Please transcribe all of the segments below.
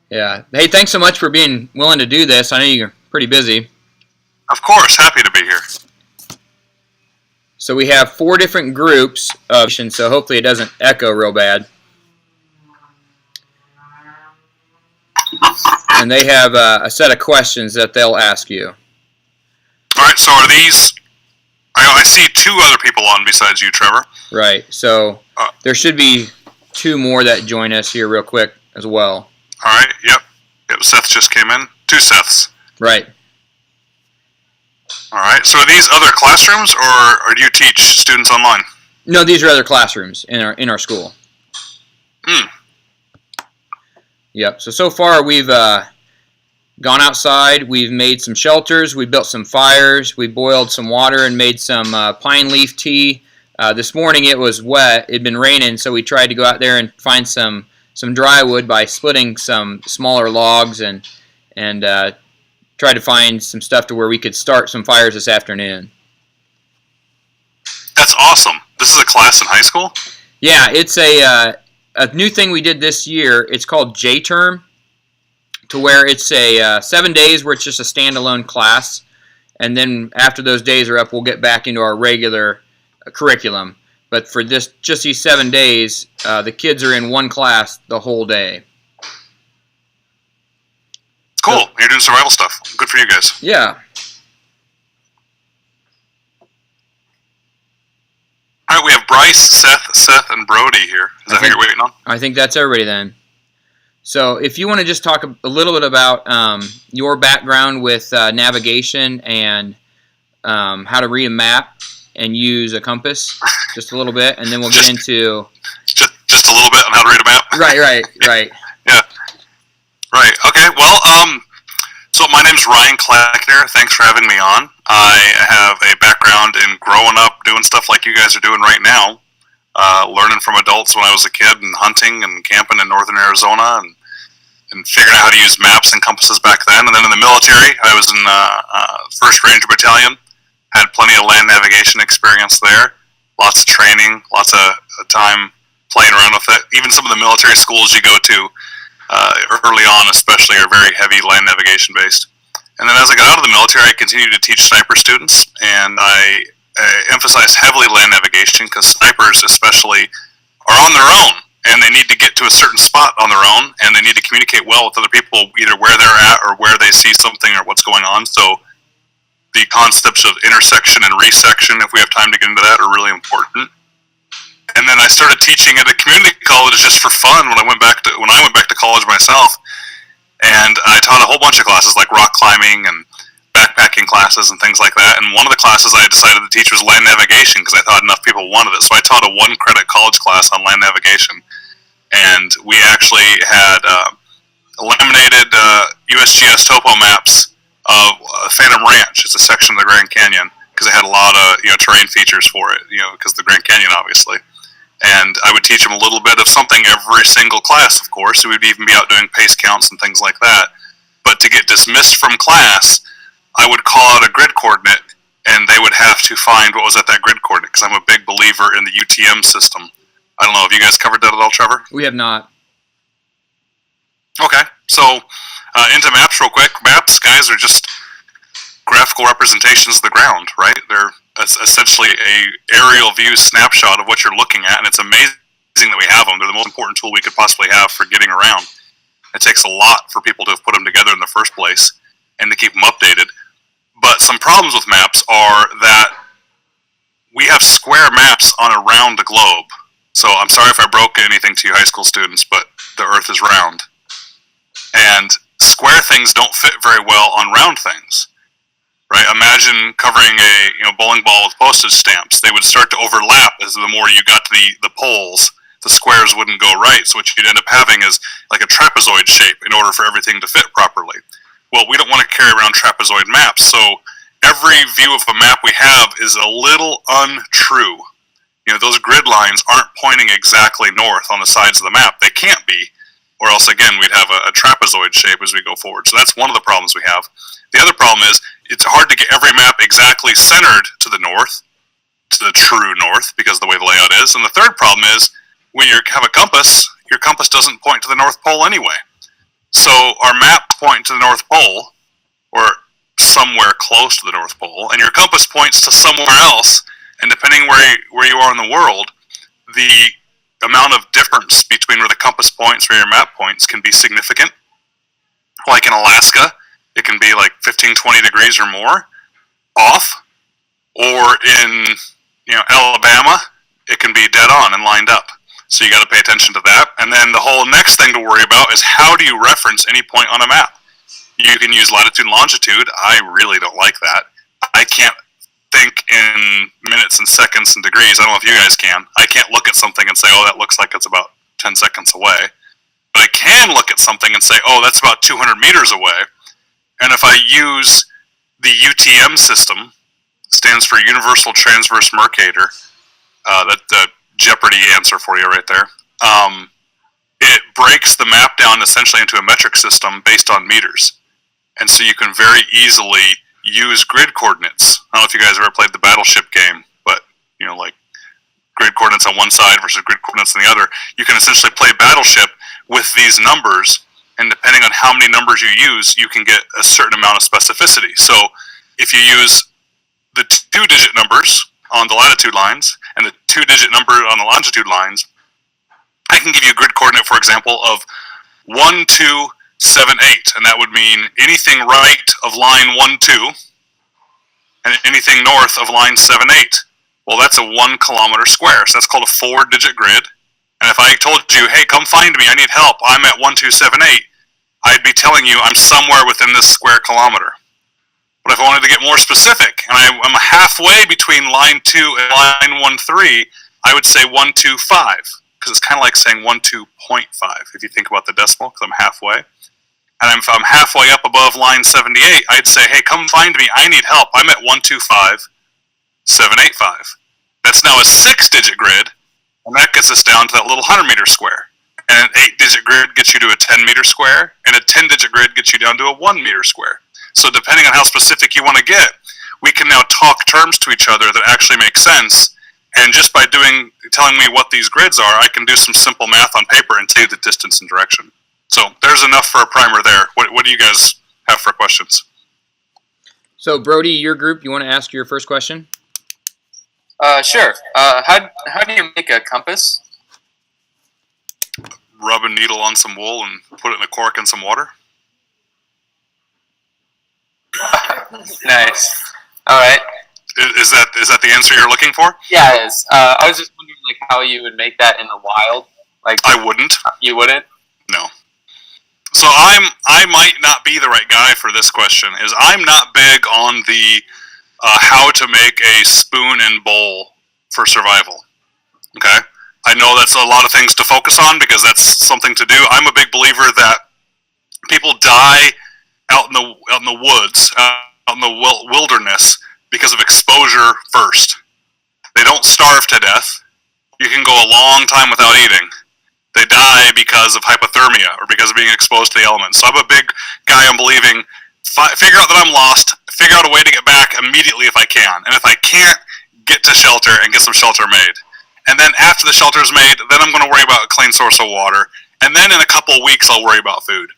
Yeah. Hey, thanks so much for being willing to do this. I know you're pretty busy. Of course, happy to be here. So we have 4 different groups of, so hopefully it doesn't echo real bad. And they have a set of questions that they'll ask you. All right, so are these... I see 2 other people on besides you, Trevor. Right, so there should be 2 more that join us here real quick as well. All right, yep. Seth just came in. 2 Seths. Right. All right, so are these other classrooms, or do you teach students online? No, these are other classrooms in our school. Yep, so far we've gone outside, we've made some shelters, we built some fires, we boiled some water and made some pine leaf tea. This morning it was wet, it'd been raining, so we tried to go out there and find some dry wood by splitting some smaller logs and tried to find some stuff to where we could start some fires this afternoon. That's awesome. This is a class in high school? Yeah, it's a new thing we did this year. It's called J-Term, to where it's a 7 days where it's just a standalone class, and then after those days are up, we'll get back into our regular curriculum. But for just these 7 days, the kids are in one class the whole day. Cool. You're doing survival stuff. Good for you guys. Yeah. All right, we have Bryce, Seth, and Brody here. Is that who you're waiting on? I think that's everybody then. So if you want to just talk a little bit about your background with navigation and how to read a map and use a compass, just a little bit, and then we'll get into... Just a little bit on how to read a map? Right. Yeah. Right, okay. Well, so my name's Ryan Cleckner. Thanks for having me on. I have a background in growing up doing stuff like you guys are doing right now, learning from adults when I was a kid and hunting and camping in northern Arizona and figuring out how to use maps and compasses back then. And then in the military, I was in 1st Ranger Battalion, had plenty of land navigation experience there, lots of training, lots of time playing around with it. Even some of the military schools you go to early on especially are very heavy land navigation based. And then as I got out of the military, I continued to teach sniper students, and I emphasize heavily land navigation because snipers especially are on their own, and they need to get to a certain spot on their own, and they need to communicate well with other people, either where they're at or where they see something or what's going on. So the concepts of intersection and resection, if we have time to get into that, are really important. And then I started teaching at a community college just for fun when I went back to college myself. And I taught a whole bunch of classes like rock climbing and backpacking classes and things like that. And one of the classes I decided to teach was land navigation because I thought enough people wanted it. So I taught a 1-credit college class on land navigation. And we actually had laminated USGS topo maps of Phantom Ranch. It's a section of the Grand Canyon because it had a lot of terrain features for it, because of the Grand Canyon, obviously. And I would teach them a little bit of something every single class, of course. So we'd even be out doing pace counts and things like that. But to get dismissed from class, I would call out a grid coordinate, and they would have to find what was at that grid coordinate, because I'm a big believer in the UTM system. I don't know, have you guys covered that at all, Trevor? We have not. Okay, so into maps real quick. Maps, guys, are just graphical representations of the ground, right? They're essentially a aerial view snapshot of what you're looking at, and it's amazing that we have them. They're the most important tool we could possibly have for getting around. It takes a lot for people to have put them together in the first place and to keep them updated. But some problems with maps are that we have square maps on around the globe. So I'm sorry if I broke anything to you high school students, but the Earth is round. And square things don't fit very well on round things. Right? Imagine covering a bowling ball with postage stamps. They would start to overlap as the more you got to the poles. The squares wouldn't go right. So what you'd end up having is like a trapezoid shape in order for everything to fit properly. Well, we don't want to carry around trapezoid maps. So every view of a map we have is a little untrue. Those grid lines aren't pointing exactly north on the sides of the map. They can't be, or else, again, we'd have a trapezoid shape as we go forward. So that's one of the problems we have. The other problem is it's hard to get every map exactly centered to the north, to the true north, because of the way the layout is. And the third problem is when you have a compass, your compass doesn't point to the North Pole anyway. So our map points to the North Pole, or somewhere close to the North Pole, and your compass points to somewhere else, and depending where you are in the world, the amount of difference between where the compass points or your map points can be significant. Like in Alaska, it can be like 15, 20 degrees or more off, or in Alabama, it can be dead on and lined up. So you got to pay attention to that. And then the whole next thing to worry about is how do you reference any point on a map? You can use latitude and longitude. I really don't like that. I can't think in minutes and seconds and degrees. I don't know if you guys can. I can't look at something and say, oh, that looks like it's about 10 seconds away. But I can look at something and say, oh, that's about 200 meters away. And if I use the UTM system, stands for Universal Transverse Mercator, that the Jeopardy answer for you right there, it breaks the map down essentially into a metric system based on meters. And so you can very easily use grid coordinates. I don't know if you guys ever played the Battleship game, but like grid coordinates on one side versus grid coordinates on the other. You can essentially play Battleship with these numbers, and depending on how many numbers you use, you can get a certain amount of specificity. So if you use the 2-digit numbers on the latitude lines and the 2-digit number on the longitude lines, I can give you a grid coordinate, for example, of 1278, and that would mean anything right of line 12 and anything north of line 78. Well, that's a 1 kilometer square, so that's called a 4-digit grid. And if I told you, hey, come find me, I need help, I'm at 1278, I'd be telling you I'm somewhere within this square kilometer. But if I wanted to get more specific, and I'm halfway between line 2 and line 13, I would say 125, because it's kind of like saying 12.5 if you think about the decimal, because I'm halfway. And if I'm halfway up above line 78, I'd say, hey, come find me, I need help, I'm at 125785. That's now a 6-digit grid, and that gets us down to that little 100-meter square. And an 8-digit grid gets you to a 10-meter square, and a 10-digit grid gets you down to a 1-meter square. So depending on how specific you want to get, we can now talk terms to each other that actually make sense. And just by telling me what these grids are, I can do some simple math on paper and tell you the distance and direction. So there's enough for a primer there. What do you guys have for questions? So Brody, your group, you want to ask your first question? Sure. How do you make a compass? Rub a needle on some wool and put it in a cork and some water. Nice. All right. Is that the answer you're looking for? Yeah, it is. I was just wondering how you would make that in the wild. I wouldn't. You wouldn't? No. So I might not be the right guy for this question. I'm not big on the how to make a spoon and bowl for survival. Okay? I know that's a lot of things to focus on because that's something to do. I'm a big believer that people die out in the woods, out in the wilderness because of exposure first. They don't starve to death. You can go a long time without eating. They die because of hypothermia or because of being exposed to the elements. So I'm a big guy on believing, figure out that I'm lost, figure out a way to get back immediately if I can. And if I can't, get to shelter and get some shelter made. And then after the shelter is made, then I'm going to worry about a clean source of water. And then in a couple of weeks, I'll worry about food.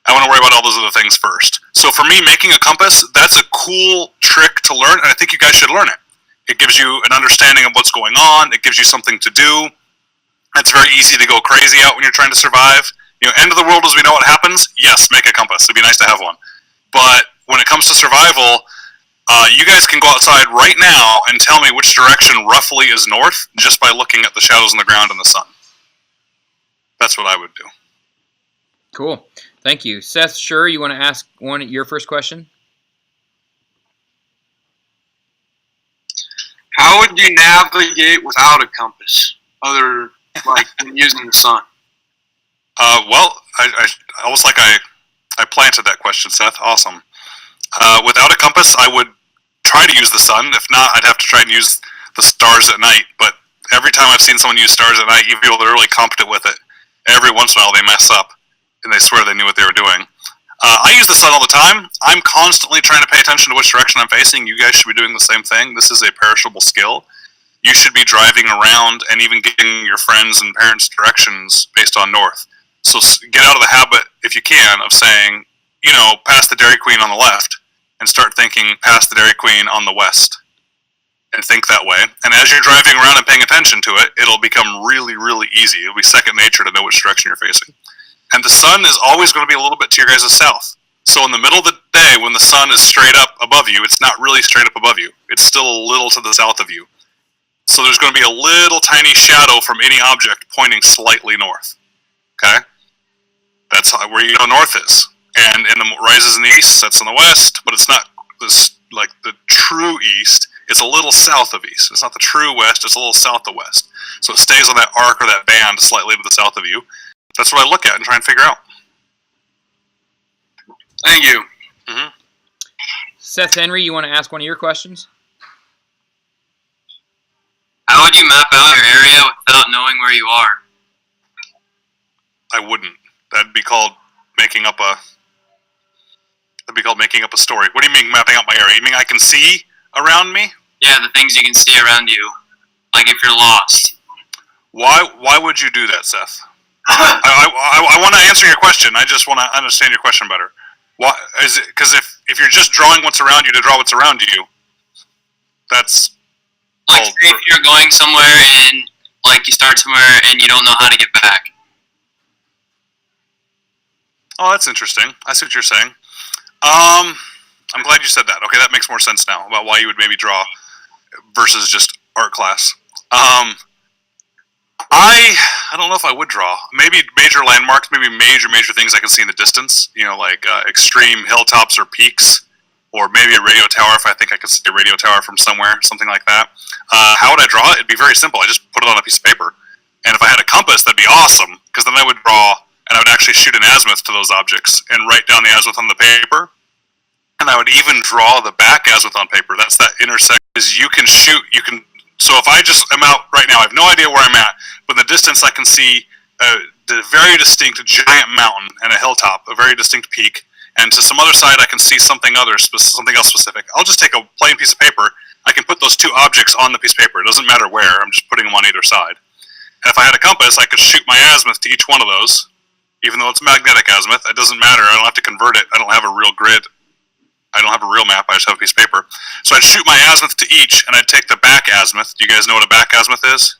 I want to worry about all those other things first. So for me, making a compass, that's a cool trick to learn, and I think you guys should learn it. It gives you an understanding of what's going on. It gives you something to do. It's very easy to go crazy out when you're trying to survive. End of the world as we know what happens, yes, make a compass. It'd be nice to have one. But when it comes to survival, you guys can go outside right now and tell me which direction roughly is north just by looking at the shadows on the ground and the sun. That's what I would do. Cool. Thank you. Seth, sure, you want to ask your first question? How would you navigate without a compass, other than using the sun? Well, I almost like I planted that question, Seth. Awesome. Without a compass, I would try to use the sun. If not, I'd have to try and use the stars at night. But every time I've seen someone use stars at night, even people that are really competent with it, every once in a while they mess up, and they swear they knew what they were doing. I use the sun all the time. I'm constantly trying to pay attention to which direction I'm facing. You guys should be doing the same thing. This is a perishable skill. You should be driving around and even getting your friends and parents' directions based on north. So get out of the habit, if you can, of saying, past the Dairy Queen on the left, and start thinking past the Dairy Queen on the west. And think that way. And as you're driving around and paying attention to it, it'll become really, really easy. It'll be second nature to know which direction you're facing. And the sun is always going to be a little bit to your guys' south. So in the middle of the day, when the sun is straight up above you, it's not really straight up above you. It's still a little to the south of you. So there's going to be a little tiny shadow from any object pointing slightly north. Okay? That's where you know north is. And in the rises in the east, that's in the west, but it's not this like the true east. It's a little south of east. It's not the true west, it's a little south of west. So it stays on that arc or that band slightly to the south of you. That's what I look at and try and figure out. Thank you. Mm-hmm. Seth Henry, you want to ask one of your questions? How would you map out your area without knowing where you are? I wouldn't. That'd be called making up a story. What do you mean mapping out my area? You mean I can see around me? Yeah, the things you can see around you. Like if you're lost. Why would you do that, Seth? I want to answer your question. I just want to understand your question better. Why is it? Because if you're just drawing what's around you to draw what's around you, that's like say if you're going somewhere and like you start somewhere and you don't know how to get back. Oh, that's interesting. I see what you're saying. I'm glad you said that. Okay, that makes more sense now about why you would maybe draw versus just art class. I don't know if I would draw. Maybe major landmarks, maybe major things I can see in the distance. Like extreme hilltops or peaks, or maybe a radio tower if I think I could see a radio tower from somewhere, something like that. How would I draw it? It'd be very simple. I just put it on a piece of paper. And if I had a compass, that'd be awesome, because then I would draw, and I would actually shoot an azimuth to those objects and write down the azimuth on the paper. And I would even draw the back azimuth on paper. That's that intersection. So if I just am out right now, I have no idea where I'm at, but in the distance I can see the very distinct giant mountain and a hilltop, a very distinct peak, and to some other side I can see something else specific. I'll just take a plain piece of paper. I can put those two objects on the piece of paper. It doesn't matter where. I'm just putting them on either side. And if I had a compass, I could shoot my azimuth to each one of those, even though it's magnetic azimuth. It doesn't matter. I don't have to convert it. I don't have a real grid. I don't have a real map. I just have a piece of paper. So I'd shoot my azimuth to each, and I'd take the back azimuth. Do you guys know what a back azimuth is?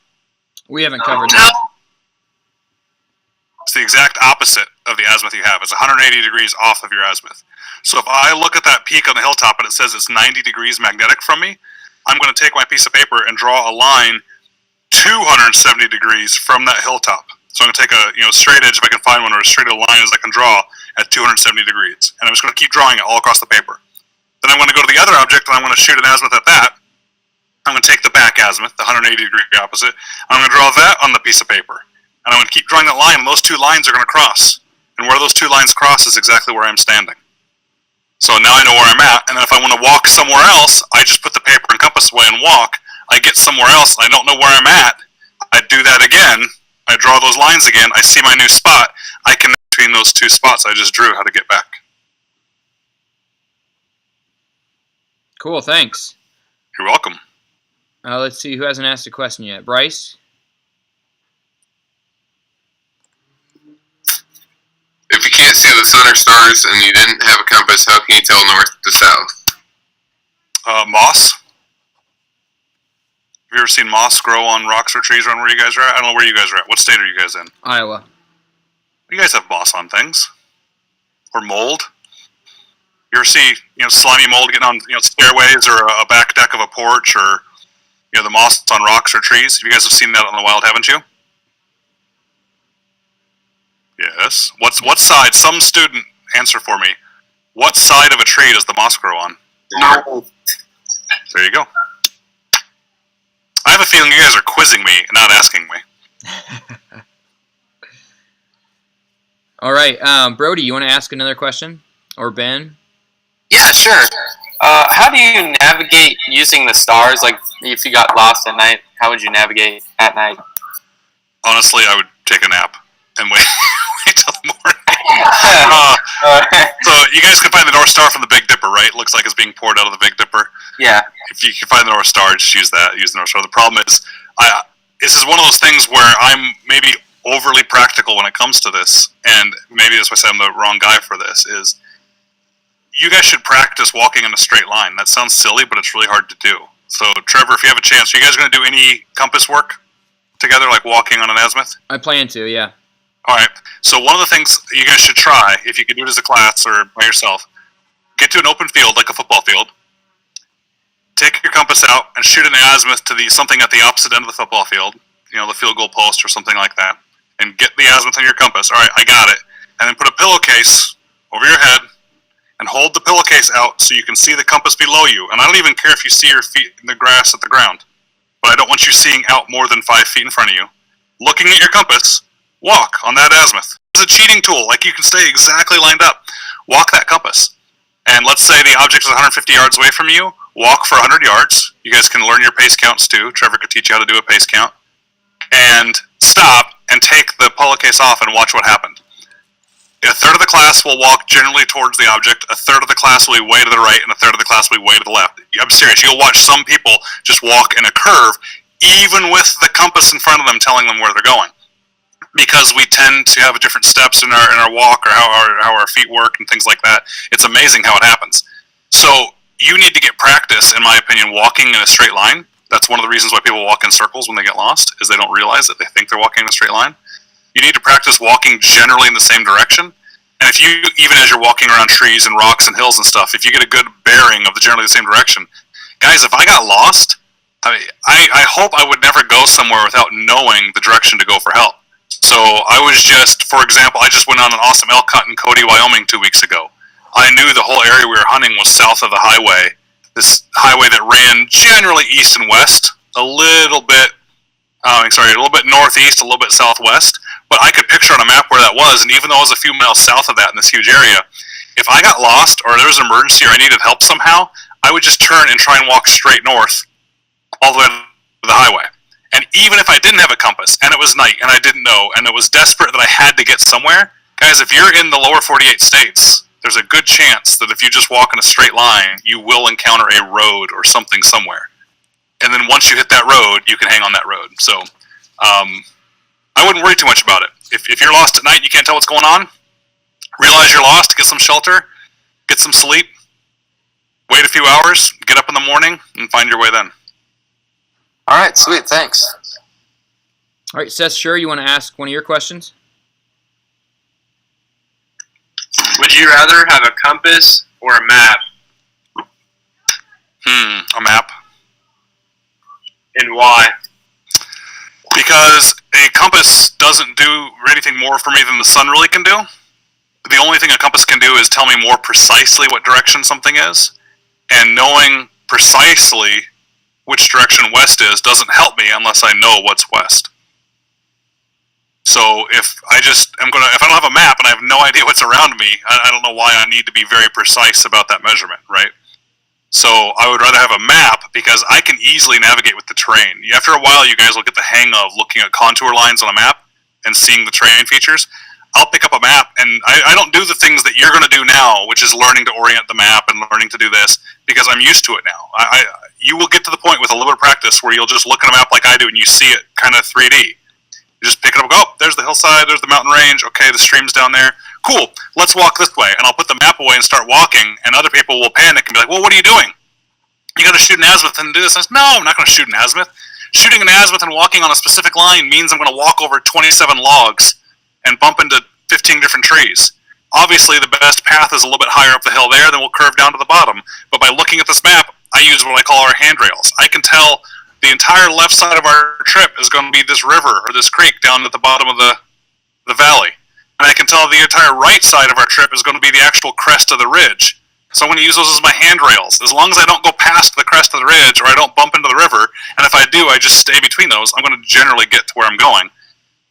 We haven't covered that. It's the exact opposite of the azimuth you have. It's 180 degrees off of your azimuth. So if I look at that peak on the hilltop and it says it's 90 degrees magnetic from me, I'm going to take my piece of paper and draw a line 270 degrees from that hilltop. So I'm going to take a straight edge, if I can find one, or as straight a line as I can draw at 270 degrees. And I'm just going to keep drawing it all across the paper. Then I'm going to go to the other object and I'm going to shoot an azimuth at that. I'm going to take the back azimuth, the 180 degree opposite. I'm going to draw that on the piece of paper. And I'm going to keep drawing that line, and those two lines are going to cross. And where those two lines cross is exactly where I'm standing. So now I know where I'm at, and then if I want to walk somewhere else, I just put the paper and compass away and walk. I get somewhere else, I don't know where I'm at. I do that again. I draw those lines again. I see my new spot. I connect between those two spots I just drew how to get back. Cool, thanks. You're welcome. Let's see who hasn't asked a question yet. Bryce? If you can't see the sun or stars and you didn't have a compass, how can you tell north to south? Moss. Have you ever seen moss grow on rocks or trees around where you guys are at? I don't know where you guys are at. What state are you guys in? Iowa. You guys have moss on things. Or mold. You ever see, slimy mold getting on, stairways or a back deck of a porch, or, the moss on rocks or trees? You guys have seen that on the wild, haven't you? Yes. What side? Some student answer for me. What side of a tree does the moss grow on? No. There you go. I have a feeling you guys are quizzing me, not asking me. All right, Brody, you want to ask another question? Or Ben? Yeah, sure. How do you navigate using the stars? Like, if you got lost at night, how would you navigate at night? Honestly, I would take a nap and wait till the morning. So you guys can find the North Star from the Big Dipper, right? It looks like it's being poured out of the Big Dipper. Yeah. If you can find the North Star, just use that. Use the North Star. The problem is, this is one of those things where I'm maybe overly practical when it comes to this, and maybe that's why I say I'm the wrong guy for this, is you guys should practice walking in a straight line. That sounds silly, but it's really hard to do. So, Trevor, if you have a chance, are you guys going to do any compass work together, like walking on an azimuth? I plan to, yeah. All right. So one of the things you guys should try, if you can do it as a class or by yourself, get to an open field, like a football field, take your compass out and shoot an azimuth to something at the opposite end of the football field, the field goal post or something like that, and get the azimuth on your compass. All right, I got it. And then put a pillowcase over your head and hold the pillowcase out so you can see the compass below you. And I don't even care if you see your feet in the grass at the ground, but I don't want you seeing out more than 5 feet in front of you. Looking at your compass, walk on that azimuth. It's a cheating tool. Like, you can stay exactly lined up. Walk that compass. And let's say the object is 150 yards away from you. Walk for 100 yards. You guys can learn your pace counts too. Trevor could teach you how to do a pace count. And stop and take the pillowcase off and watch what happened. A third of the class will walk generally towards the object. A third of the class will be way to the right, and a third of the class will be way to the left. I'm serious. You'll watch some people just walk in a curve, even with the compass in front of them telling them where they're going, because we tend to have different steps in our walk, or how our feet work and things like that. It's amazing how it happens. So you need to get practice, in my opinion, walking in a straight line. That's one of the reasons why people walk in circles when they get lost, is they don't realize that they think they're walking in a straight line. You need to practice walking generally in the same direction. And if you, even as you're walking around trees and rocks and hills and stuff, if you get a good bearing of the generally the same direction, guys, if I got lost, I hope I would never go somewhere without knowing the direction to go for help. So I was just, for example, I just went on an awesome elk hunt in Cody, Wyoming 2 weeks ago. I knew the whole area we were hunting was south of the highway, this highway that ran generally east and west, a little bit northeast, a little bit southwest, but I could picture on a map where that was, and even though I was a few miles south of that in this huge area, if I got lost or there was an emergency or I needed help somehow, I would just turn and try and walk straight north all the way to the highway. And even if I didn't have a compass, and it was night, and I didn't know, and it was desperate that I had to get somewhere, guys, if you're in the lower 48 states, there's a good chance that if you just walk in a straight line, you will encounter a road or something somewhere. And then once you hit that road, you can hang on that road. So I wouldn't worry too much about it. If you're lost at night and you can't tell what's going on, realize you're lost, get some shelter, get some sleep, wait a few hours, get up in the morning, and find your way then. All right, sweet, thanks. All right, Seth, sure, you want to ask one of your questions? Would you rather have a compass or a map? A map. And why? Because a compass doesn't do anything more for me than the sun really can do. The only thing a compass can do is tell me more precisely what direction something is, and knowing precisely which direction west is doesn't help me unless I know what's west. So if I don't have a map and I have no idea what's around me, I don't know why I need to be very precise about that measurement, right? So I would rather have a map because I can easily navigate with the terrain. After a while, you guys will get the hang of looking at contour lines on a map and seeing the terrain features. I'll pick up a map, and I don't do the things that you're going to do now, which is learning to orient the map and learning to do this, because I'm used to it now. You will get to the point with a little bit of practice where you'll just look at a map like I do, and you see it kind of 3D. You just pick it up and go, oh, there's the hillside, there's the mountain range, okay, the stream's down there. Cool, let's walk this way. And I'll put the map away and start walking, and other people will panic and be like, well, what are you doing? You got to shoot an azimuth and do this. I said, no, I'm not going to shoot an azimuth. Shooting an azimuth and walking on a specific line means I'm going to walk over 27 logs and bump into 15 different trees. Obviously, the best path is a little bit higher up the hill there, then we'll curve down to the bottom. But by looking at this map, I use what I call our handrails. I can tell the entire left side of our trip is going to be this river or this creek down at the bottom of the valley. And I can tell the entire right side of our trip is going to be the actual crest of the ridge. So I'm going to use those as my handrails. As long as I don't go past the crest of the ridge or I don't bump into the river, and if I do, I just stay between those, I'm going to generally get to where I'm going.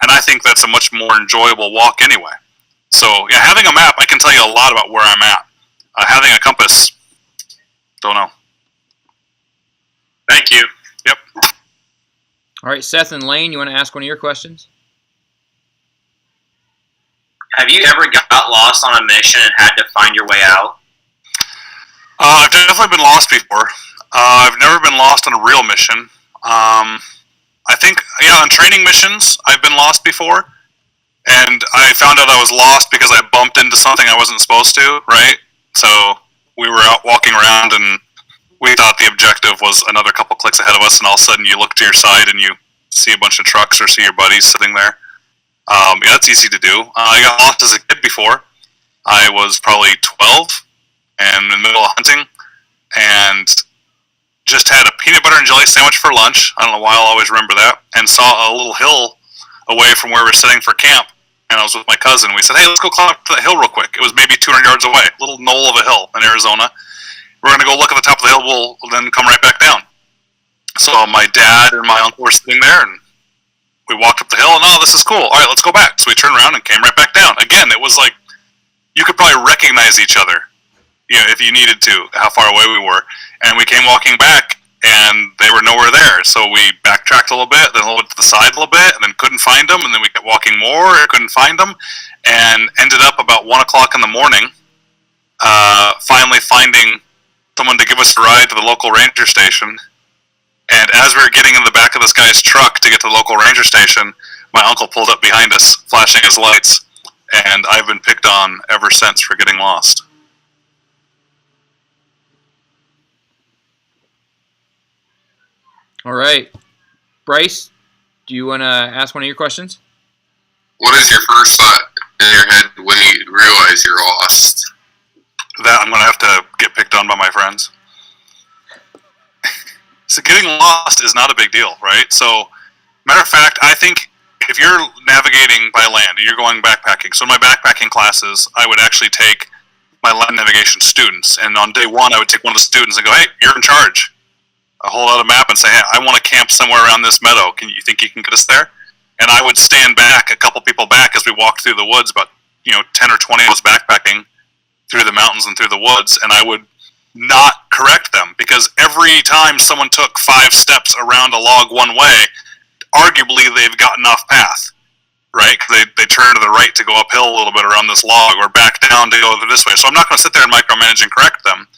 And I think that's a much more enjoyable walk anyway. So, yeah, having a map, I can tell you a lot about where I'm at. Having a compass, don't know. Thank you. Yep. All right, Seth and Lane, you want to ask one of your questions? Have you ever got lost on a mission and had to find your way out? I've definitely been lost before. I've never been lost on a real mission. I think, yeah, on training missions, I've been lost before. And I found out I was lost because I bumped into something I wasn't supposed to, right? So we were out walking around, and we thought the objective was another couple clicks ahead of us, and all of a sudden you look to your side and you see a bunch of trucks or see your buddies sitting there. Yeah, that's easy to do. I got lost as a kid before. I was probably 12 and in the middle of hunting, and just had a peanut butter and jelly sandwich for lunch. I don't know why I'll always remember that. And saw a little hill away from where we were sitting for camp. And I was with my cousin. We said, hey, let's go climb up to that hill real quick. It was maybe 200 yards away, a little knoll of a hill in Arizona. We're going to go look at the top of the hill. We'll then come right back down. So my dad and my uncle were sitting there, and we walked up the hill, and oh, this is cool. All right, let's go back. So we turned around and came right back down. Again, it was like you could probably recognize each other, you know, if you needed to, how far away we were. And we came walking back, and they were nowhere there. So we backtracked a little bit, then a little bit to the side a little bit, and then couldn't find them. And then we kept walking more, and couldn't find them, and ended up about 1 o'clock in the morning, finally finding someone to give us a ride to the local ranger station. And as we were getting in the back of this guy's truck to get to the local ranger station, my uncle pulled up behind us, flashing his lights, and I've been picked on ever since for getting lost. All right. Bryce, do you want to ask one of your questions? What is your first thought in your head when you realize you're lost? That I'm going to have to get picked on by my friends. So getting lost is not a big deal, right? So, matter of fact, I think if you're navigating by land and you're going backpacking, so in my backpacking classes, I would actually take my land navigation students, and on day one, I would take one of the students and go, hey, you're in charge. I hold out a map and say, hey, I want to camp somewhere around this meadow. You think you can get us there? And I would stand back, a couple people back, as we walked through the woods, about 10 or 20 of us backpacking through the mountains and through the woods, and I would not correct them, because every time someone took 5 steps around a log one way, arguably they've gotten off path, right? They turn to the right to go uphill a little bit around this log, or back down to go this way. So I'm not going to sit there and micromanage and correct them,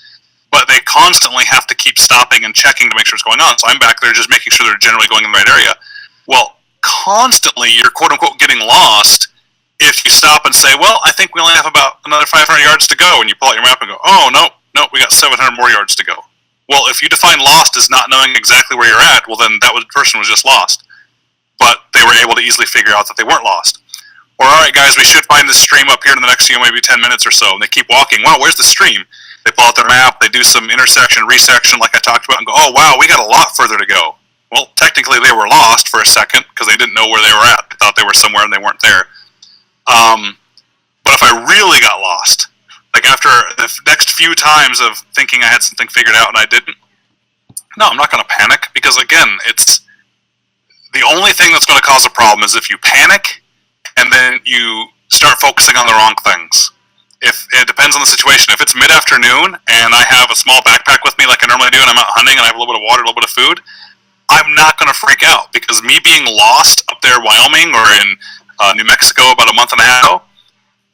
but they constantly have to keep stopping and checking to make sure what's going on. So I'm back there just making sure they're generally going in the right area. Well, constantly you're quote-unquote getting lost if you stop and say, well, I think we only have about another 500 yards to go, and you pull out your map and go, oh, no, we got 700 more yards to go. Well, if you define lost as not knowing exactly where you're at, well, then that person was just lost. But they were able to easily figure out that they weren't lost. Or, all right, guys, we should find this stream up here in the next, maybe 10 minutes or so. And they keep walking. Wow, where's the stream? They pull out their map. They do some intersection, resection like I talked about, and go, oh, wow, we got a lot further to go. Well, technically they were lost for a second because they didn't know where they were at. They thought they were somewhere and they weren't there. But if I really got lost, like after the next few times of thinking I had something figured out and I didn't, no, I'm not going to panic, because, again, it's the only thing that's going to cause a problem is if you panic and then you start focusing on the wrong things. If it depends on the situation. If it's mid-afternoon and I have a small backpack with me like I normally do, and I'm out hunting and I have a little bit of water, a little bit of food, I'm not going to freak out, because me being lost up there in Wyoming or in New Mexico about a month and a half ago,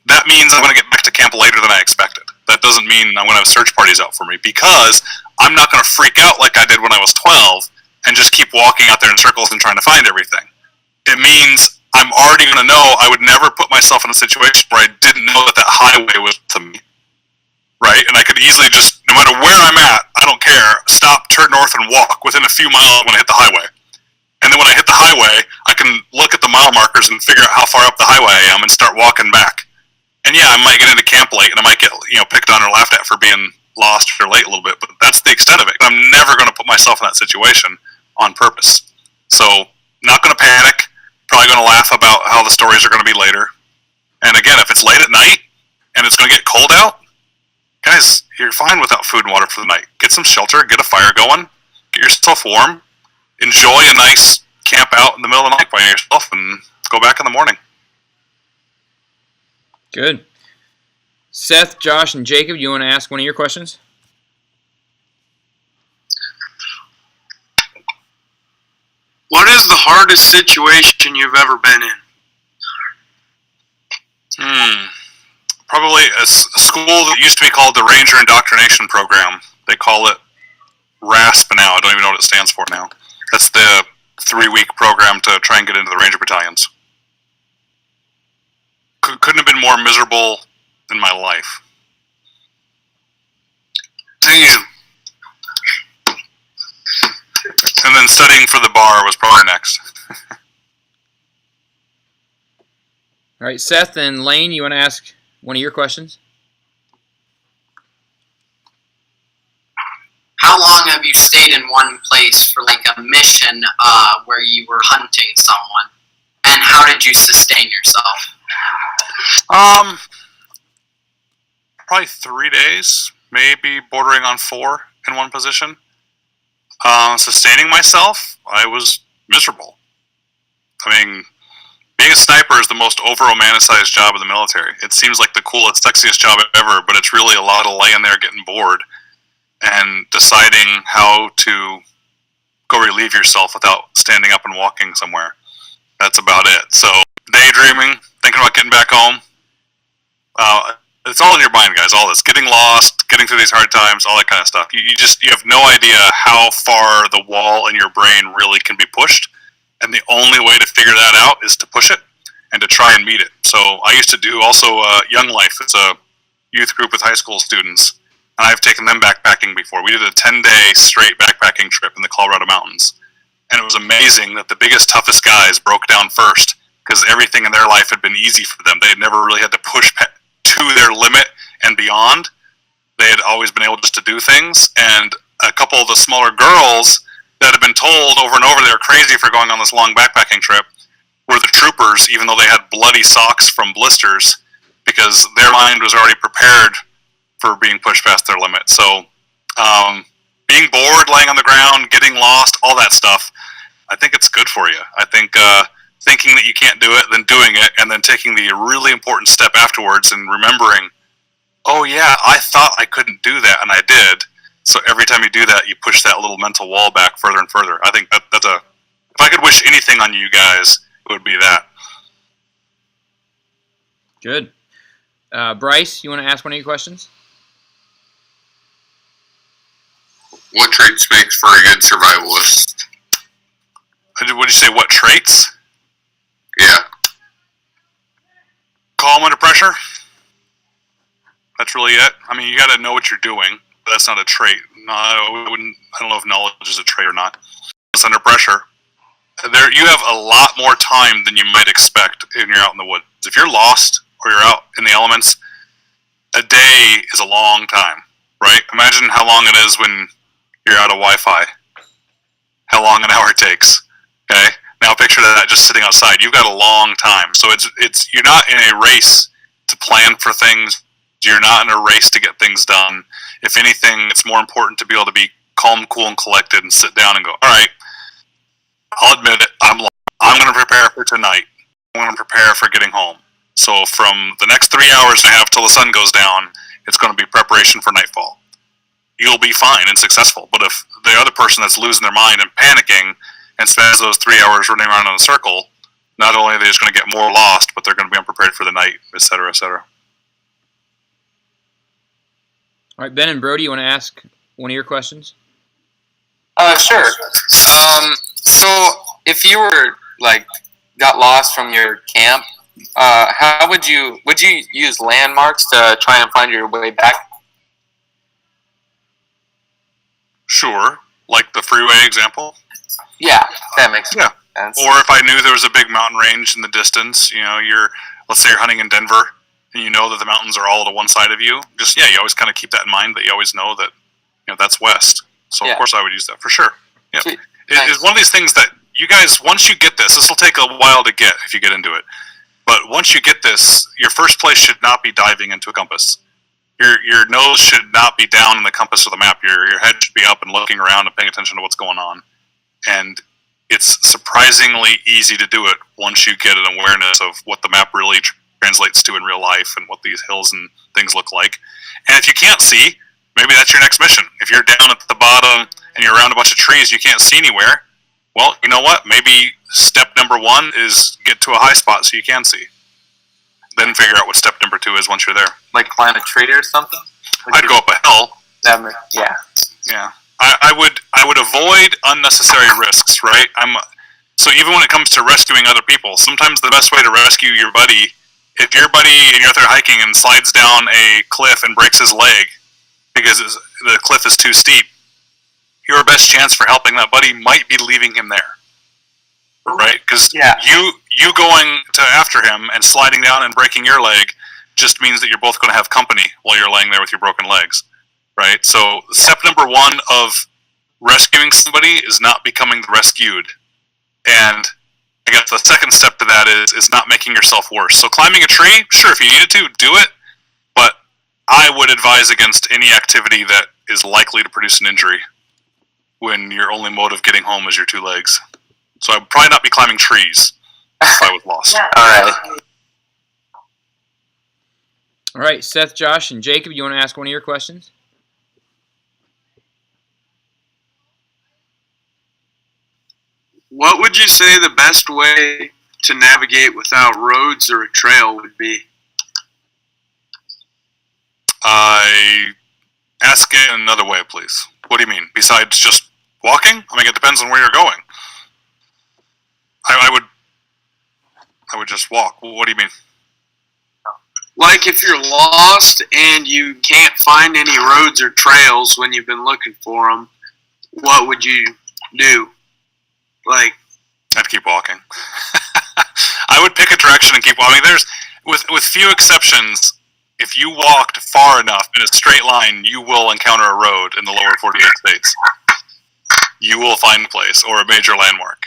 that means I'm going to get back to camp later than I expected. That doesn't mean I'm going to have search parties out for me, because I'm not going to freak out like I did when I was 12 and just keep walking out there in circles and trying to find everything. It means I'm already going to know I would never put myself in a situation where I didn't know that highway was to me, right? And I could easily just, no matter where I'm at, I don't care, stop, turn north, and walk within a few miles when I hit the highway. And then when I hit the highway, I can look at the mile markers and figure out how far up the highway I am and start walking back. And yeah, I might get into camp late, and I might get picked on or laughed at for being lost or late a little bit, but that's the extent of it. I'm never going to put myself in that situation on purpose. So, not going to panic, probably going to laugh about how the stories are going to be later. And again, if it's late at night and it's going to get cold out, guys, you're fine without food and water for the night. Get some shelter, get a fire going, get yourself warm, enjoy a nice camp out in the middle of the night by yourself, and go back in the morning. Good. Seth, Josh, and Jacob, you want to ask one of your questions? What is the hardest situation you've ever been in? Probably a school that used to be called the Ranger Indoctrination Program. They call it RASP now. I don't even know what it stands for now. That's the 3-week program to try and get into the Ranger battalions. couldn't have been more miserable in my life. Damn. And then studying for the bar was probably next. All right, Seth and Lane, you want to ask one of your questions? How long have you stayed in one place for like a mission where you were hunting someone? And how did you sustain yourself? Probably 3 days, maybe bordering on 4 in one position. Sustaining myself, I was miserable. I mean, being a sniper is the most over-romanticized job in the military. It seems like the coolest, sexiest job ever, but it's really a lot of laying there getting bored and deciding how to go relieve yourself without standing up and walking somewhere. That's about it. So, daydreaming, thinking about getting back home. It's all in your mind, guys. All this getting lost, getting through these hard times, all that kind of stuff. You have no idea how far the wall in your brain really can be pushed, and the only way to figure that out is to push it and to try and meet it. So I used to do also Young Life. It's a youth group with high school students, and I've taken them backpacking before. We did a 10-day straight backpacking trip in the Colorado mountains, and it was amazing that the biggest, toughest guys broke down first because everything in their life had been easy for them. They had never really had to push to their limit and beyond. They had always been able just to do things, and a couple of the smaller girls that had been told over and over they were crazy for going on this long backpacking trip were the troopers, even though they had bloody socks from blisters, because their mind was already prepared for being pushed past their limit. So being bored, laying on the ground, getting lost, all that stuff, I think it's good for you. I think thinking that you can't do it, then doing it, and then taking the really important step afterwards and remembering, oh yeah, I thought I couldn't do that, and I did. So every time you do that, you push that little mental wall back further and further. I think that's if I could wish anything on you guys, it would be that. Good. Bryce, you want to ask one of your questions? What traits makes for a good survivalist? What did you say, what traits? Yeah. Calm under pressure. That's really it. I mean, you got to know what you're doing, but that's not a trait. No, I don't know if knowledge is a trait or not. It's under pressure. You have a lot more time than you might expect when you're out in the woods. If you're lost or you're out in the elements, a day is a long time, right? Imagine how long it is when you're out of Wi-Fi. How long an hour takes. Okay. Now picture that just sitting outside. You've got a long time. So it's you're not in a race to plan for things. You're not in a race to get things done. If anything, it's more important to be able to be calm, cool, and collected and sit down and go, all right, I'll admit it, I'm going to prepare for tonight. I'm going to prepare for getting home. So from the next 3 hours I have till the sun goes down, it's going to be preparation for nightfall. You'll be fine and successful. But if the other person that's losing their mind and panicking and spends those 3 hours running around in a circle, not only are they just going to get more lost, but they're going to be unprepared for the night, et cetera, et cetera. All right, Ben and Brody, you want to ask one of your questions? Sure. So if you were got lost from your camp, how would you use landmarks to try and find your way back? Sure, like the freeway example. Yeah, that makes sense. Or if I knew there was a big mountain range in the distance, let's say you're hunting in Denver, and you know that the mountains are all to one side of you. You always kind of keep that in mind, that you always know that that's west. So of course I would use that for sure. Yeah, it's one of these things that you guys, once you get this will take a while to get if you get into it. But once you get this, your first place should not be diving into a compass. Your nose should not be down in the compass of the map. Your head should be up and looking around and paying attention to what's going on. And it's surprisingly easy to do it once you get an awareness of what the map really translates to in real life and what these hills and things look like. And if you can't see, maybe that's your next mission. If you're down at the bottom and you're around a bunch of trees, you can't see anywhere. Well, you know what? Maybe step number 1 is get to a high spot so you can see. Then figure out what step number 2 is once you're there. Like climb a tree or something? I'd go up a hill. Yeah. Yeah. I would avoid unnecessary risks, right? So even when it comes to rescuing other people, sometimes the best way to rescue your buddy If your buddy and you're out there hiking and slides down a cliff and breaks his leg because the cliff is too steep, your best chance for helping that buddy might be leaving him there, right? Because you going to after him and sliding down and breaking your leg just means that you're both going to have company while you're laying there with your broken legs, right? So step number one of rescuing somebody is not becoming the rescued, and I guess the second step to that is not making yourself worse. So climbing a tree, sure, if you needed to, do it, but I would advise against any activity that is likely to produce an injury when your only mode of getting home is your two legs. So I would probably not be climbing trees if I was lost. All right, Seth, Josh, and Jacob, you want to ask one of your questions? What would you say the best way to navigate without roads or a trail would be? Ask it another way, please. What do you mean? Besides just walking? I mean, it depends on where you're going. I would just walk. What do you mean? Like if you're lost and you can't find any roads or trails when you've been looking for them, what would you do? Like, I'd keep walking. I would pick a direction and keep walking. There's, with few exceptions, if you walked far enough in a straight line, you will encounter a road in the lower 48 states. You will find a place or a major landmark.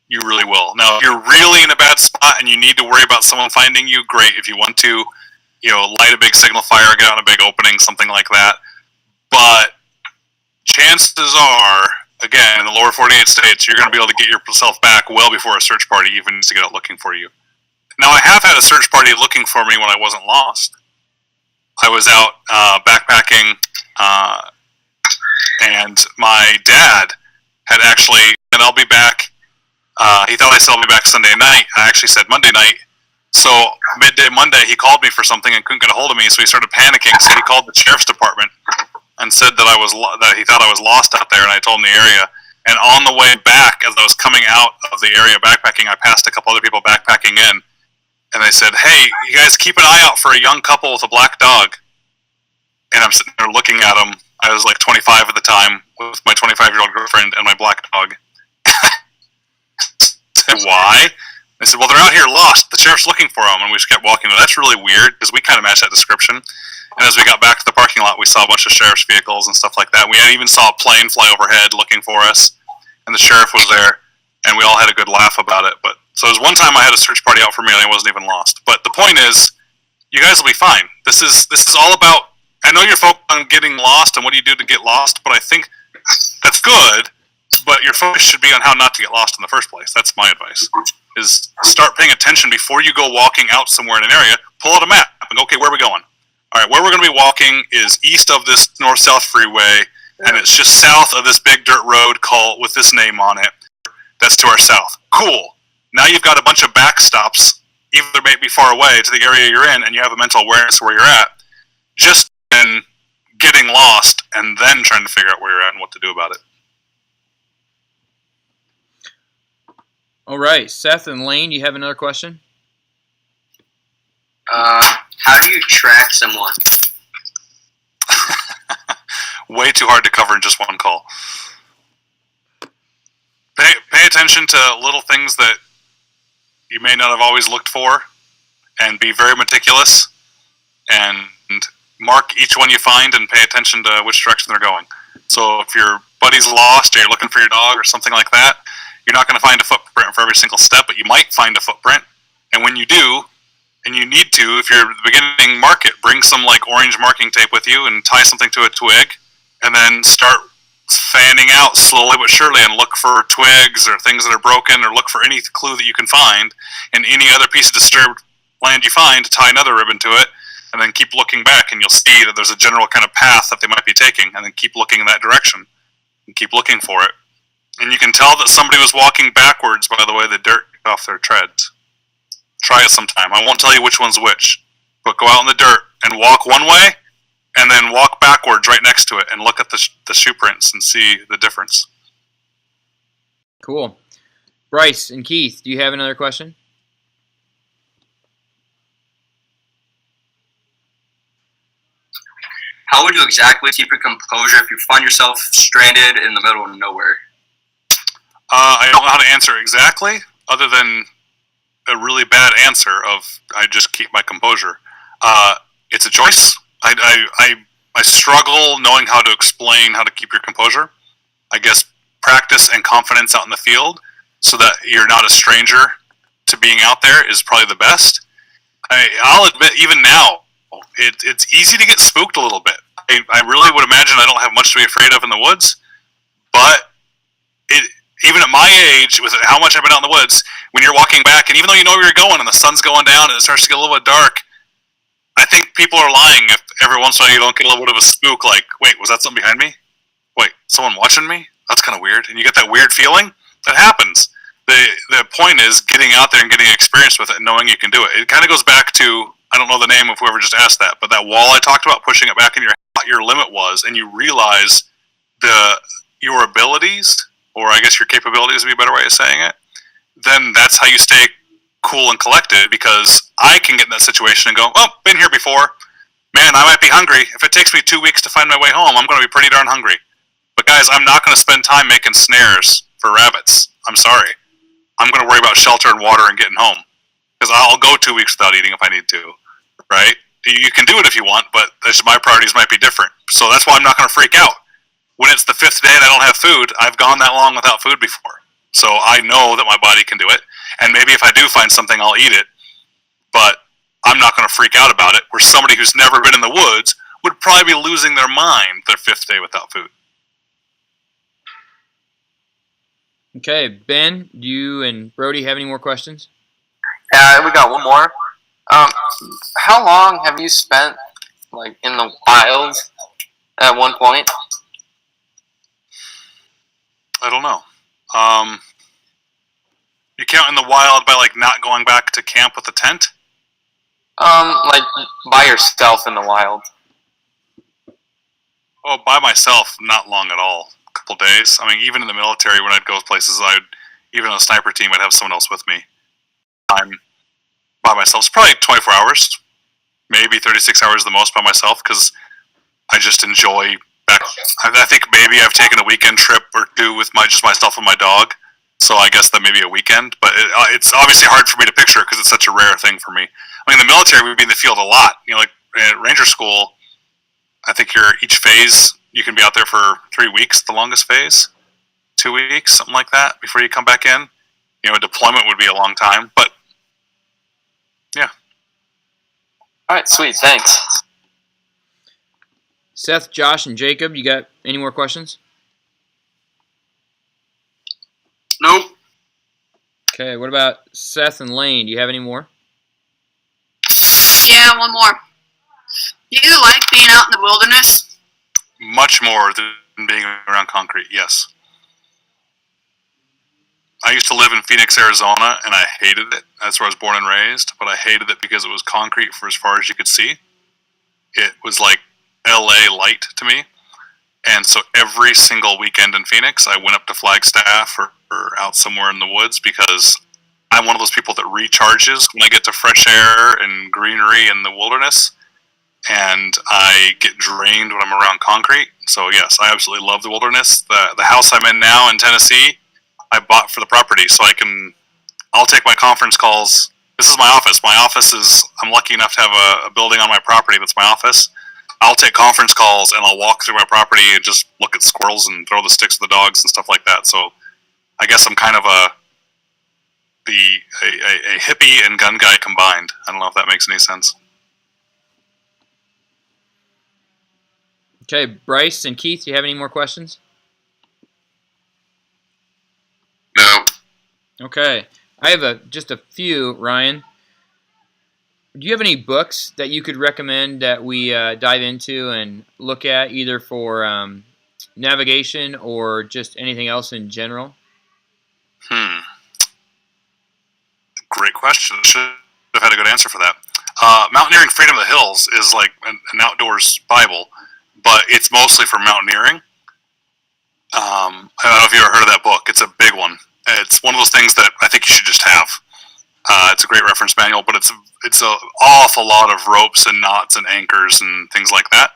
You really will. Now, if you're really in a bad spot and you need to worry about someone finding you, great. If you want to, light a big signal fire, get out in a big opening, something like that. But chances are, again, in the lower 48 states, you're going to be able to get yourself back well before a search party even needs to get out looking for you. Now, I have had a search party looking for me when I wasn't lost. I was out backpacking, and my dad had actually, and I'll be back. He thought I said I'll be back Sunday night. I actually said Monday night. So midday Monday, he called me for something and couldn't get a hold of me. So he started panicking. So he called the sheriff's department and said that he thought I was lost out there. And I told him the area. And on the way back, as I was coming out of the area backpacking, I passed a couple other people backpacking in, and they said, "Hey, you guys keep an eye out for a young couple with a black dog." And I'm sitting there looking at them. I was like 25 at the time with my 25-year-old girlfriend and my black dog. Why? They said, "Well, they're out here lost. The sheriff's looking for them." And we just kept walking. That's really weird because we kind of matched that description. And as we got back to the parking lot, we saw a bunch of sheriff's vehicles and stuff like that. We even saw a plane fly overhead looking for us, and the sheriff was there, and we all had a good laugh about it. But so there was one time I had a search party out for me and I wasn't even lost. But the point is, you guys will be fine. This is all about. I know you're focused on getting lost and what do you do to get lost, but I think that's good. But your focus should be on how not to get lost in the first place. That's my advice. Is start paying attention before you go walking out somewhere in an area. Pull out a map and go, okay, where are we going? All right, where we're going to be walking is east of this north-south freeway, and it's just south of this big dirt road called with this name on it. That's to our south. Cool. Now you've got a bunch of backstops, even though they may be far away, to the area you're in, and you have a mental awareness of where you're at. Just in getting lost and then trying to figure out where you're at and what to do about it. All right, Seth and Lane, you have another question? How do you track someone? Way too hard to cover in just one call. Pay attention to little things that you may not have always looked for, and be very meticulous, and mark each one you find and pay attention to which direction they're going. So if your buddy's lost or you're looking for your dog or something like that, you're not going to find a footprint for every single step, but you might find a footprint. And when you do, and you need to, if you're at the beginning, mark it. Bring some like orange marking tape with you and tie something to a twig, and then start fanning out slowly but surely and look for twigs or things that are broken, or look for any clue that you can find, and any other piece of disturbed land you find, tie another ribbon to it, and then keep looking back, and you'll see that there's a general kind of path that they might be taking, and then keep looking in that direction and keep looking for it. And you can tell that somebody was walking backwards by the way the dirt off their treads. Try it sometime. I won't tell you which one's which, but go out in the dirt and walk one way, and then walk backwards right next to it and look at the shoe prints and see the difference. Cool. Bryce and Keith, do you have another question? how would you exactly keep your composure if you find yourself stranded in the middle of nowhere? I don't know how to answer exactly, other than a really bad answer of I just keep my composure. It's a choice. I struggle knowing how to explain how to keep your composure. I guess practice and confidence out in the field so that you're not a stranger to being out there is probably the best. I'll admit, even now, it's easy to get spooked a little bit. I really would imagine I don't have much to be afraid of in the woods, but even at my age, with how much I've been out in the woods, when you're walking back, and even though you know where you're going and the sun's going down and it starts to get a little bit dark, I think people are lying if every once in a while you don't get a little bit of a spook, like, wait, was that something behind me? Wait, someone watching me? That's kind of weird. And you get that weird feeling. That happens. The point is getting out there and getting experience with it and knowing you can do it. It kind of goes back to, I don't know the name of whoever just asked that, but that wall I talked about, pushing it back in what your limit was, and you realize your abilities, or I guess your capabilities would be a better way of saying it, then that's how you stay cool and collected, because I can get in that situation and go, oh, been here before. Man, I might be hungry. If it takes me 2 weeks to find my way home, I'm going to be pretty darn hungry. But guys, I'm not going to spend time making snares for rabbits. I'm sorry. I'm going to worry about shelter and water and getting home. Because I'll go 2 weeks without eating if I need to, right? You can do it if you want, but my priorities might be different. So that's why I'm not going to freak out. When it's the 5th day and I don't have food, I've gone that long without food before. So I know that my body can do it. And maybe if I do find something, I'll eat it. But I'm not going to freak out about it, where somebody who's never been in the woods would probably be losing their mind their 5th day without food. Okay, Ben, do you and Brody have any more questions? Yeah, we got one more. How long have you spent in the wild at one point? I don't know. You count in the wild by not going back to camp with a tent? By yourself in the wild. Oh, by myself, not long at all. A couple days. I mean, even in the military, when I'd go places, even on a sniper team, I'd have someone else with me. I'm by myself. It's probably 24 hours, maybe 36 hours the most by myself, because I just enjoy. I think maybe I've taken a weekend trip or two with just myself and my dog. So I guess that may be a weekend, but it's obviously hard for me to picture because it's such a rare thing for me. I mean, in the military, we'd be in the field a lot. At Ranger School, I think each phase, you can be out there for 3 weeks, the longest phase, 2 weeks, something like that, before you come back in. A deployment would be a long time, but yeah. All right, sweet, thanks. Seth, Josh, and Jacob, you got any more questions? Nope. Okay, what about Seth and Lane? Do you have any more? Yeah, one more. Do you like being out in the wilderness? Much more than being around concrete, yes. I used to live in Phoenix, Arizona, and I hated it. That's where I was born and raised, but I hated it because it was concrete for as far as you could see. It was like LA light to me. And so every single weekend in Phoenix, I went up to Flagstaff or out somewhere in the woods, because I'm one of those people that recharges when I get to fresh air and greenery in the wilderness, and I get drained when I'm around concrete. So yes, I absolutely love the wilderness. The house I'm in now in Tennessee, I bought for the property, so I'll take my conference calls. This is my office. My office I'm lucky enough to have a building on my property that's my office. I'll take conference calls and I'll walk through my property and just look at squirrels and throw the sticks at the dogs and stuff like that. So I guess I'm kind of a hippie and gun guy combined. I don't know if that makes any sense. Okay, Bryce and Keith, do you have any more questions? No. Okay, I have just a few, Ryan. Do you have any books that you could recommend that we dive into and look at, either for navigation or just anything else in general? Great question. Should have had a good answer for that. Mountaineering Freedom of the Hills is like an outdoors Bible, but it's mostly for mountaineering. I don't know if you've ever heard of that book. It's a big one. It's one of those things that I think you should just have. It's a great reference manual, but it's an awful lot of ropes and knots and anchors and things like that.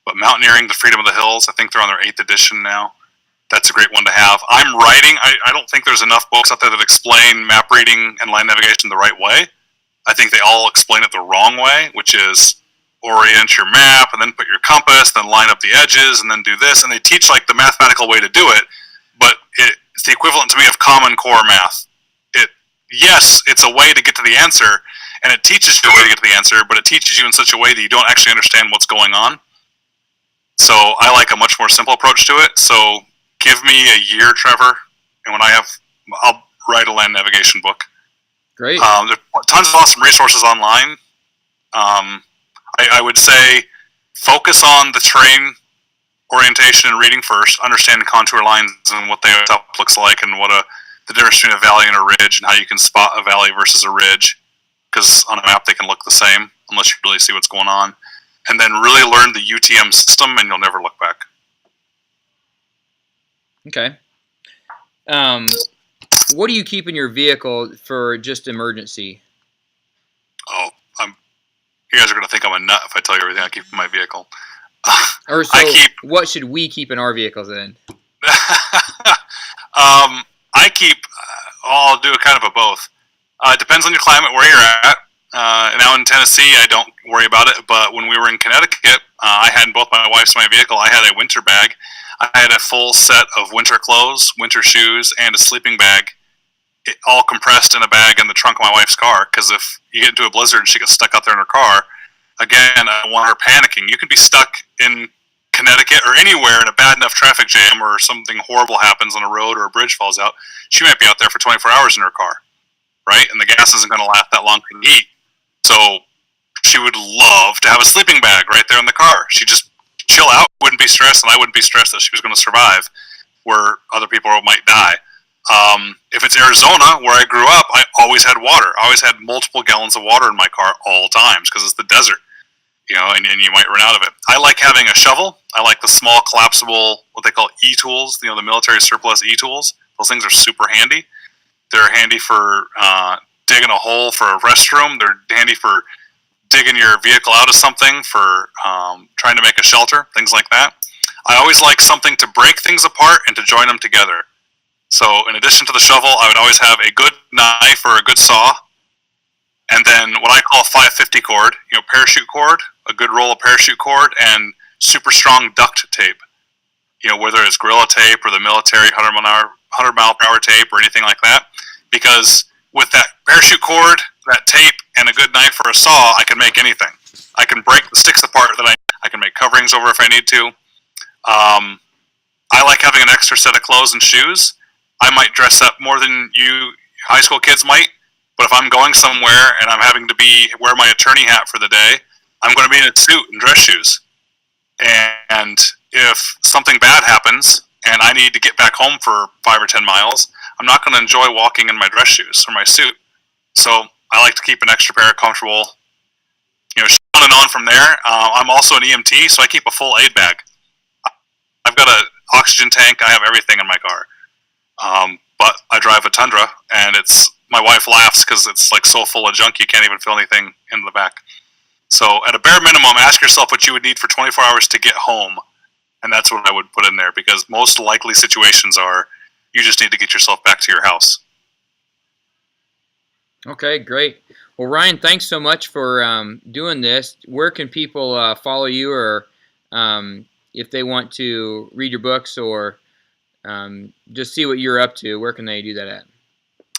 But Mountaineering, The Freedom of the Hills, I think they're on their 8th edition now. That's a great one to have. I'm writing. I don't think there's enough books out there that explain map reading and land navigation the right way. I think they all explain it the wrong way, which is orient your map and then put your compass, then line up the edges, and then do this. And they teach like the mathematical way to do it, but it's the equivalent to me of Common Core math. Yes, it's a way to get to the answer, and it teaches you a way to get to the answer, but it teaches you in such a way that you don't actually understand what's going on. So I like a much more simple approach to it. So give me a year, Trevor, and I'll write a land navigation book. Great. There's tons of awesome resources online. I would say focus on the terrain orientation and reading first. Understand contour lines and what they looks like, and what the difference between a valley and a ridge, and how you can spot a valley versus a ridge. Because on a map they can look the same unless you really see what's going on. And then really learn the UTM system, and you'll never look back. Okay. What do you keep in your vehicle for just emergency? Oh, you guys are going to think I'm a nut if I tell you everything I keep in my vehicle. Or so, what should we keep in our vehicles then? I keep, I'll do a kind of a both. It depends on your climate, where you're at. Now in Tennessee, I don't worry about it, but when we were in Connecticut, I had in both my wife's and my vehicle, I had a winter bag. I had a full set of winter clothes, winter shoes, and a sleeping bag, all compressed in a bag in the trunk of my wife's car, because if you get into a blizzard and she gets stuck out there in her car, again, I don't want her panicking. You can be stuck in Connecticut or anywhere in a bad enough traffic jam, or something horrible happens on a road or a bridge falls out. She might be out there for 24 hours in her car, right? And the gas isn't going to last that long to heat. So she would love to have a sleeping bag right there in the car. She'd just chill out, wouldn't be stressed, and I wouldn't be stressed that she was going to survive where other people might die. If it's Arizona, where I grew up, I always had water. I always had multiple gallons of water in my car all times, because it's the desert, and you might run out of it. I like having a shovel. I like the small collapsible, what they call e-tools, the military surplus e-tools. Those things are super handy. They're handy for digging a hole for a restroom. They're handy for digging your vehicle out of something, for trying to make a shelter, things like that. I always like something to break things apart and to join them together. So in addition to the shovel, I would always have a good knife or a good saw, and then what I call 550 cord, parachute cord, a good roll of parachute cord, and super strong duct tape. Whether it's Gorilla Tape or the military 100 mile per hour tape or anything like that, because with that parachute cord, that tape, and a good knife or a saw, I can make anything. I can break the sticks apart that I can make coverings over if I need to. I like having an extra set of clothes and shoes. I might dress up more than you high school kids might, but if I'm going somewhere and I'm having to wear my attorney hat for the day, I'm going to be in a suit and dress shoes. And if something bad happens and I need to get back home for 5 or 10 miles, I'm not going to enjoy walking in my dress shoes or my suit. So I like to keep an extra pair of comfortable, on and on from there. I'm also an EMT, so I keep a full aid bag. I've got an oxygen tank. I have everything in my car. But I drive a Tundra, and my wife laughs because it's like so full of junk you can't even feel anything in the back. So at a bare minimum, ask yourself what you would need for 24 hours to get home, and that's what I would put in there, because most likely situations are you just need to get yourself back to your house. Okay, great. Well, Ryan, thanks so much for doing this. Where can people follow you, or if they want to read your books or just see what you're up to, where can they do that at?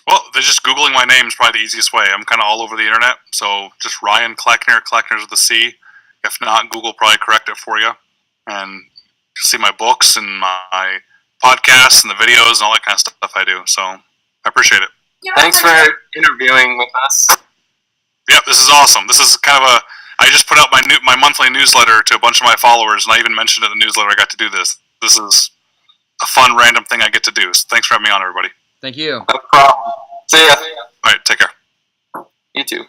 Well, they're just Googling my name is probably the easiest way. I'm kind of all over the internet, so just Ryan Cleckner, Cleckner's with a C. If not, Google will probably correct it for you. And see my books and my podcasts and the videos and all that kind of stuff I do. So I appreciate it. Thanks for interviewing with us. Yep, this is awesome. This is kind of I just put out my monthly newsletter to a bunch of my followers, and I even mentioned in the newsletter I got to do this. This is a fun, random thing I get to do. So thanks for having me on, everybody. Thank you. No problem. See ya. All right, take care. You too.